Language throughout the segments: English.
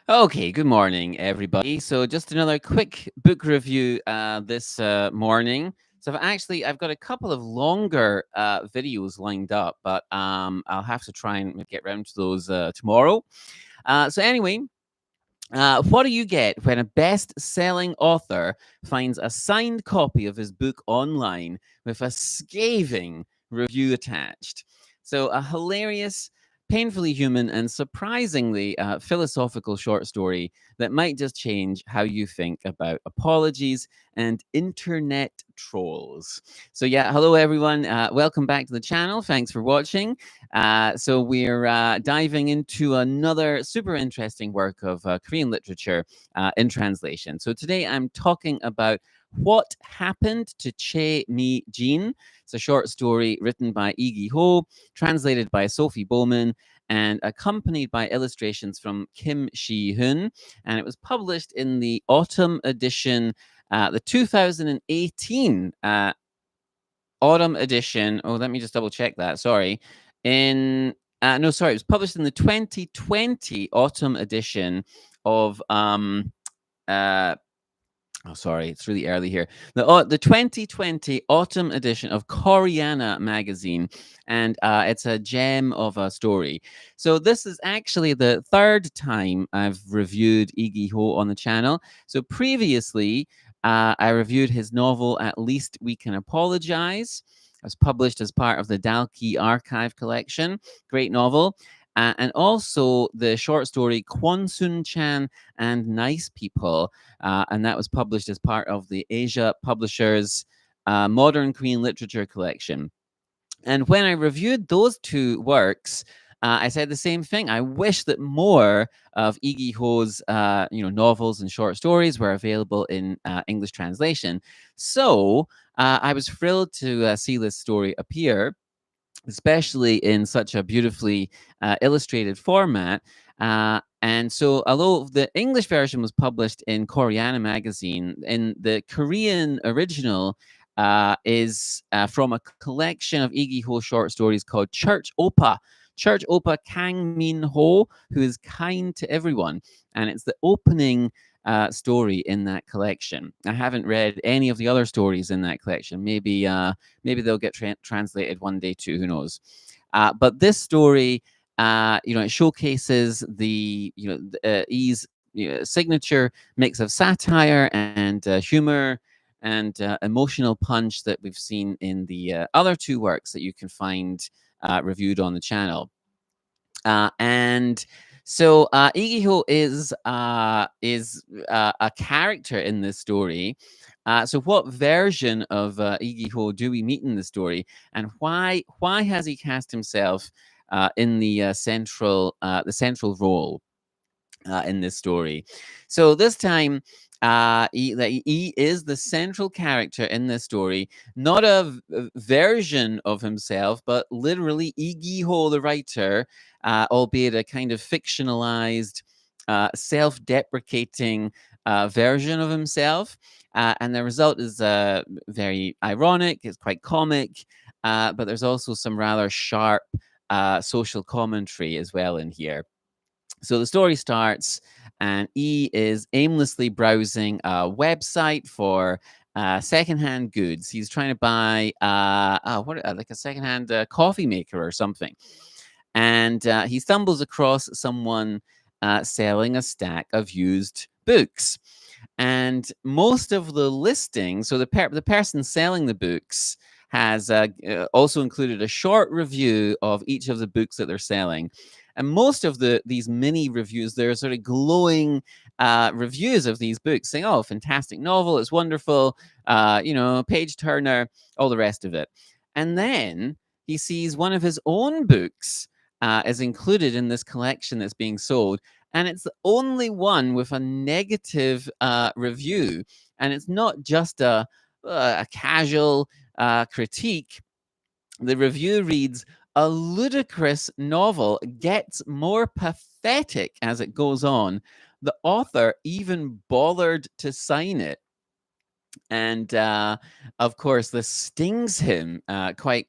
Okay, good morning, everybody. So, just another quick book review this morning. So, I've got a couple of longer videos lined up, but I'll have to try and get round to those tomorrow. What do you get when a best selling author finds a signed copy of his book online with a scathing review attached? So, a hilarious, painfully human, and surprisingly philosophical short story that might just change how you think about apologies and internet trolls. So, yeah, hello everyone. Welcome back to the channel. Thanks for watching. So we're diving into another super interesting work of Korean literature in translation. So today I'm talking about What Happened to Choi Mi-jin. It's a short story written by Lee Gi-ho, translated by Sophie Bowman, and accompanied by illustrations from Kim Si-hoon. And it was published in the autumn edition, the 2018 autumn edition. Oh, let me just double check that. Sorry. In no, sorry, it was published in the 2020 autumn edition of uh oh, sorry, it's really early here. The 2020 autumn edition of Koreana magazine, and it's a gem of a story. So this is actually the third time I've reviewed Igiho on the channel. So previously, I reviewed his novel At Least We Can Apologize. It was published as part of the Dalkey archive collection. Great novel. And also the short story Kwon Chan and Nice People, and that was published as part of the Asia Publishers Modern Korean Literature Collection. And when I reviewed those two works, I said the same thing. I wish that more of Lee Ho's, novels and short stories were available in English translation. So I was thrilled to see this story appear, especially in such a beautifully illustrated format. And so, although the English version was published in Koreana magazine, in the Korean original is from a collection of Lee Ho short stories called Church Opa. Church Opa Kang Min Ho, who is kind to everyone. And it's the opening story in that collection. I haven't read any of the other stories in that collection. Maybe they'll get translated one day too. Who knows? But this story, it showcases the E's signature mix of satire and humor and emotional punch that we've seen in the other two works that you can find reviewed on the channel. And so Igiho is a character in this story. So what version of Igiho do we meet in the story, and why has he cast himself in the central role in this story? So this time, he is the central character in this story, not a version of himself, but literally Lee-gi-ho, the writer, albeit a kind of fictionalized, self-deprecating version of himself. And the result is very ironic. It's quite comic, but there's also some rather sharp social commentary as well in here. So the story starts, and E is aimlessly browsing a website for secondhand goods. He's trying to buy like a secondhand coffee maker or something, and he stumbles across someone selling a stack of used books. And most of the listings, so the person selling the books has also included a short review of each of the books that they're selling. And most of these mini reviews, they're sort of glowing reviews of these books, saying, "Oh, fantastic novel! It's wonderful! Page turner, all the rest of it." And then he sees one of his own books is included in this collection that's being sold, and it's the only one with a negative review. And it's not just a casual critique. The review reads, "A ludicrous novel gets more pathetic as it goes on. The author even bothered to sign it." And of course, this stings him quite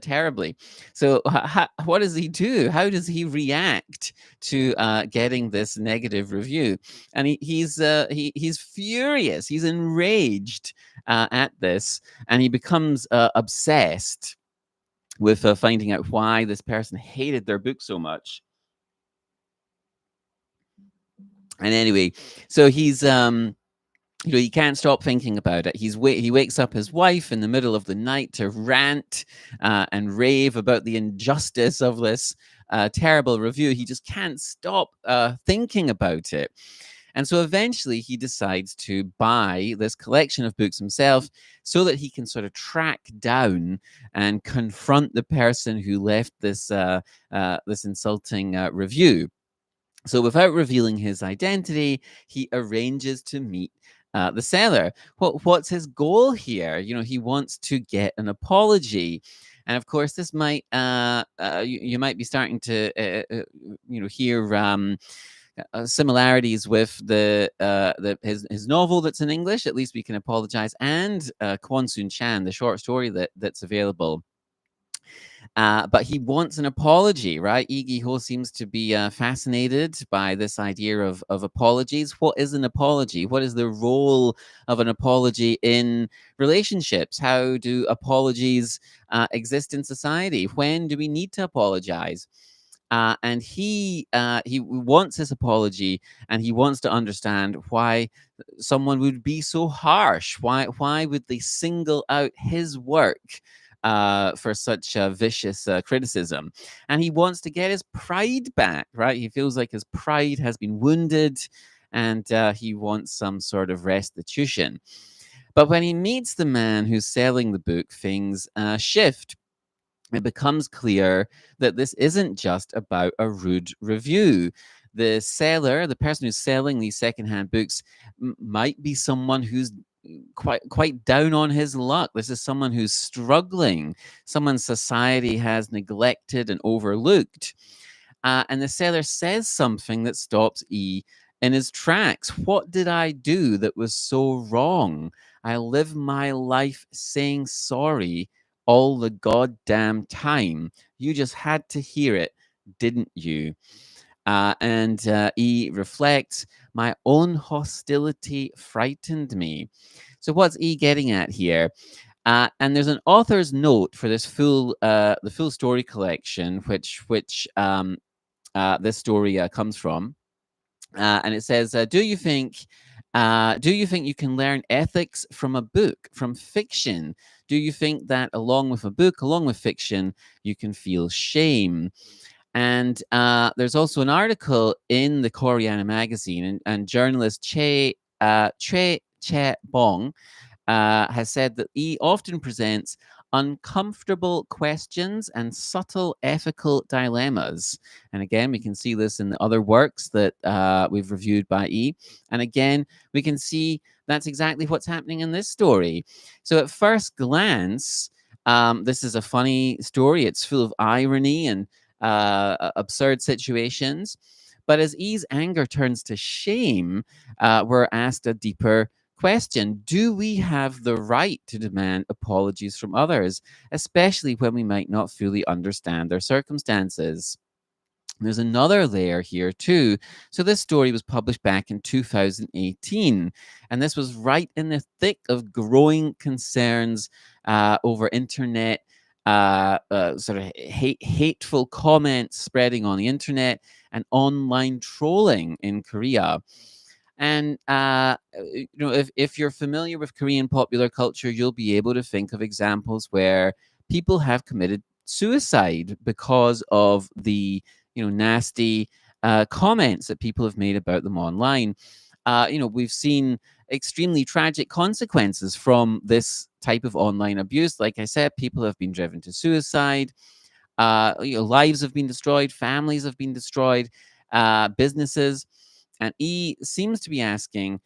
terribly. So, what does he do? How does he react to getting this negative review? And he's furious. He's enraged at this, and he becomes obsessed with finding out why this person hated their book so much. And anyway, so he can't stop thinking about it. He wakes up his wife in the middle of the night to rant and rave about the injustice of this terrible review. He just can't stop thinking about it. And so eventually he decides to buy this collection of books himself so that he can sort of track down and confront the person who left this insulting review. So, without revealing his identity, he arranges to meet the seller. What's his goal here? He wants to get an apology. And of course, this might you might be starting to hear similarities with his novel that's in English. At least we can apologize, and Kwon Soon-chan, the short story that's available. But he wants an apology, right? Lee Gi-ho seems to be fascinated by this idea of apologies. What is an apology? What is the role of an apology in relationships? How do apologies exist in society? When do we need to apologize? And he wants his apology, and he wants to understand why someone would be so harsh. Why would they single out his work for such vicious criticism? And he wants to get his pride back, right? He feels like his pride has been wounded, and he wants some sort of restitution. But when he meets the man who's selling the book, things shift. It becomes clear that this isn't just about a rude review. The seller, the person who's selling these secondhand books, might be someone who's quite down on his luck. This is someone who's struggling, someone society has neglected and overlooked. And the seller says something that stops E in his tracks. What did I do that was so wrong? I live my life saying sorry all the goddamn time. You just had to hear it, didn't you? And E reflects, my own hostility frightened me. So what's E getting at here? And there's an author's note for this the full story collection, which this story comes from, and it says, do you think you can learn ethics from a book, from fiction? Do you think that along with a book, along with fiction, you can feel shame? And there's also an article in the Koreana magazine, and journalist Choi Che-bong has said that he often presents uncomfortable questions and subtle ethical dilemmas. And again, we can see this in the other works that we've reviewed by E. And again, we can see that's exactly what's happening in this story. So at first glance, this is a funny story. It's full of irony and absurd situations. But as E's anger turns to shame, we're asked a deeper question. Do we have the right to demand apologies from others, especially when we might not fully understand their circumstances? There's another layer here too. So this story was published back in 2018, and this was right in the thick of growing concerns over internet sort of hateful comments spreading on the internet and online trolling in Korea. And if you're familiar with Korean popular culture, you'll be able to think of examples where people have committed suicide because of the nasty comments that people have made about them online. We've seen extremely tragic consequences from this type of online abuse. Like I said, people have been driven to suicide. Lives have been destroyed, families have been destroyed, businesses. And E seems to be asking,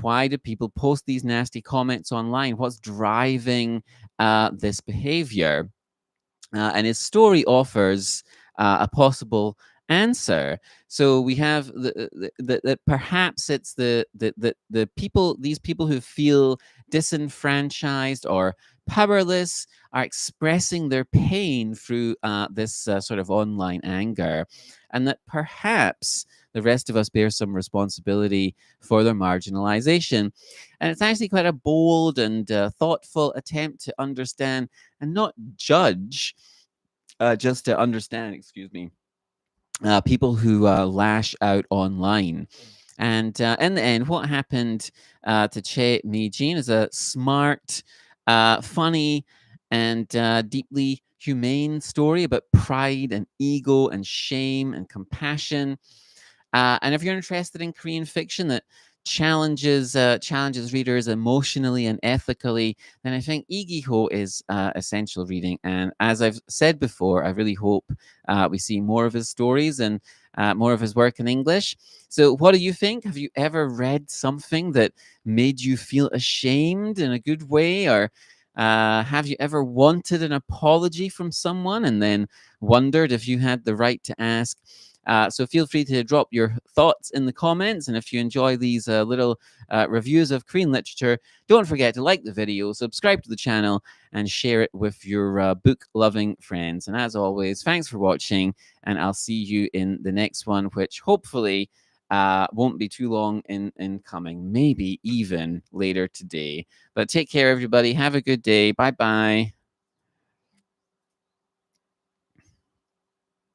why do people post these nasty comments online? What's driving this behavior? And his story offers a possible answer. So we have that perhaps it's the people, these people who feel disenfranchised or powerless are expressing their pain through this sort of online anger, and that perhaps the rest of us bear some responsibility for their marginalization. And it's actually quite a bold and thoughtful attempt to understand and not judge, just to understand, excuse me, people who lash out online. And in the end, what happened to Choi Mi-jin is a smart, funny, and deeply humane story about pride and ego and shame and compassion. And if you're interested in Korean fiction that challenges readers emotionally and ethically, then I think Igiho is essential reading. And as I've said before, I really hope we see more of his stories and more of his work in English. So, what do you think? Have you ever read something that made you feel ashamed in a good way, or have you ever wanted an apology from someone and then wondered if you had the right to ask? So feel free to drop your thoughts in the comments. And if you enjoy these little reviews of Korean literature, don't forget to like the video, subscribe to the channel, and share it with your book loving friends. And as always, thanks for watching, and I'll see you in the next one, which hopefully won't be too long in coming, maybe even later today. But take care, everybody. Have a good day. Bye bye.